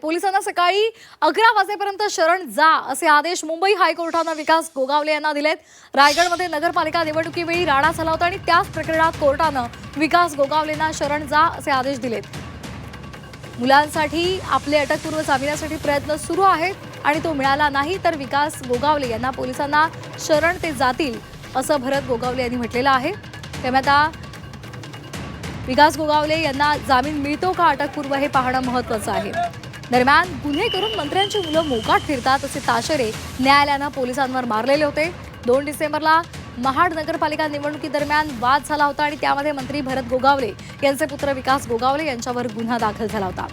पोलिसांना सकाळी 11 वाजेपर्यंत शरण जा असे आदेश मुंबई हायकोर्टानं विकास गोगावले यांना दिलेत। रायगडमध्ये नगरपालिका निवडणुकीवेळी राडा झाला होता आणि त्याच प्रकरणात कोर्टानं विकास गोगावलेंना शरण जा असे आदेश दिलेत। मुलांसाठी आपले अटकपूर्व जामिनासाठी प्रयत्न सुरू आहेत आणि तो मिळाला नाही तर विकास गोगावले यांना पोलिसांना शरण ते जातील असं भरत गोगावले यांनी म्हटलेलं आहे। त्यामुळे आता विकास गोगावले यांना जामीन मिळतो का अटकपूर्व हे पाहणं महत्त्वाचं आहे। दरम्यान गुन्हे करून मंत्र्यांची मुलं मोकाट फिरतात असे ताशेरे न्यायालयानं पोलिसांवर मारलेले होते। 2 डिसेंबरला महाड नगरपालिका निवडणुकीदरम्यान वाद झाला होता आणि त्यामध्ये मंत्री भरत गोगावले यांचे पुत्र विकास गोगावले यांच्यावर गुन्हा दाखल झाला होता।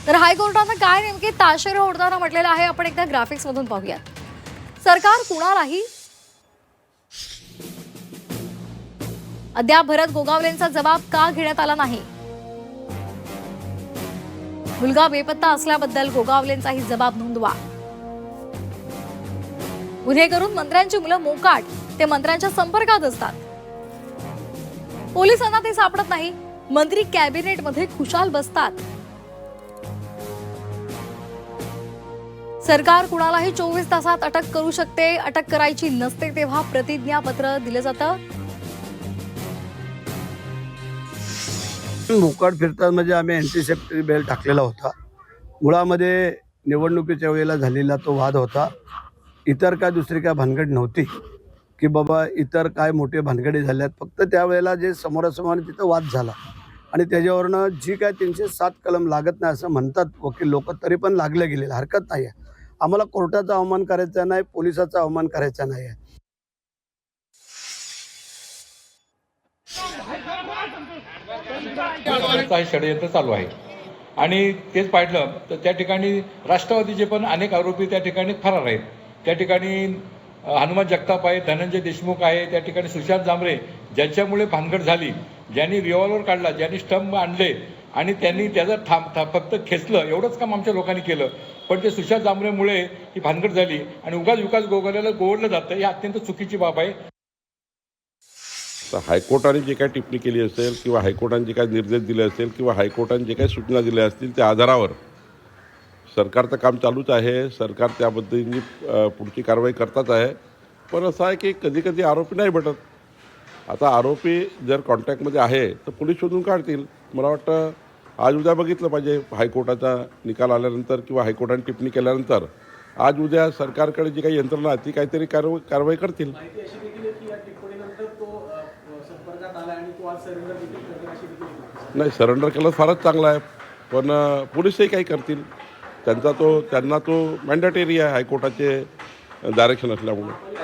तर हायकोर्टानं काय नेमके ताशेरे ओढताना म्हटलेलं आहे आपण एकदा ग्राफिक्स मधून पाहूया। सरकार कुणालाही अद्याप भरत गोगावलेंचा जबाब का घेण्यात आला नाही। मुलगा बेपत्ता असल्याबद्दल गोगावलेंचाही जबाब नोंदवा। गुन्हे करून मंत्र्यांची मुलं मोकाट ते मंत्र्यांच्या संपर्कात असतात, पोलिसांना ते सापडत नाही, मंत्री कॅबिनेटमध्ये खुशाल बसतात। सरकार कुणालाही 24 तासात अटक करू शकते, अटक करायची नसते तेव्हा प्रतिज्ञापत्र दिलं जातं। मोकाट फिरतात म्हणजे आम्ही अँटीसेप्टिक बेल टाकलेला होता। मुळामध्ये निवडणुकीच्या वेळेला झालेला तो वाद होता। इतर काय दुसरी काय भानगड नव्हती की बाबा इतर काय मोठे भानगडी झाल्यात, फक्त त्यावेळेला जे समोरासमोर तिथं वाद झाला आणि त्याच्यावरनं जी काय 307 कलम लागत नाही असं म्हणतात वकील लोक, तरी पण लागले गेलेलं हरकत नाही आहे। आम्हाला कोर्टाचा अवमान करायचा नाही, पोलिसाचा अवमान करायचा नाही आहे। काही षडयंत्र चालू आहे आणि तेच पाहिलं तर त्या ठिकाणी राष्ट्रवादीचे पण अनेक आरोपी त्या ठिकाणी फरार आहेत। त्या ठिकाणी हनुमान जगताप आहे, धनंजय देशमुख आहे, त्या ठिकाणी सुशांत जांभरे ज्यांच्यामुळे भानगड झाली, ज्यांनी रिव्हॉल्वर काढला, ज्यांनी स्टंप आणले आणि त्यांनी त्याचं फक्त खेचलं एवढंच काम आमच्या लोकांनी केलं, पण ते सुशांत जांभरेमुळे ही भानगड झाली आणि उगाच विकास गोगावलेला गोवडलं जातं, ही अत्यंत चुकीची बाब आहे। तर हायकोर्टाने जे काही टिप्पणी केली असेल किंवा हायकोर्टाने जे काही निर्देश दिले असेल किंवा हायकोर्टाने जे काही सूचना दिल्या असतील त्या आधारावर सरकारचं काम चालूच आहे। सरकार त्या पद्धतीने पुढची कारवाई करताच आहे। पण असं आहे की कधी कधी आरोपी नाही भेटत। आता आरोपी जर कॉन्टॅक्टमध्ये आहे तर पोलीस शोधून काढतील। मला वाटतं आज उद्या बघितलं पाहिजे हायकोर्टाचा निकाल आल्यानंतर किंवा हायकोर्टाने टिप्पणी केल्यानंतर आज उद्या सरकारकडे जी काही यंत्रणा आहे ती काहीतरी कारवाई करतील। नाही, सरेंडर केलं फारच चांगलं आहे, पण पोलीसही काही करतील, त्यांना तो मॅन्डेटरी आहे हायकोर्टाचे डायरेक्शन असल्यामुळे।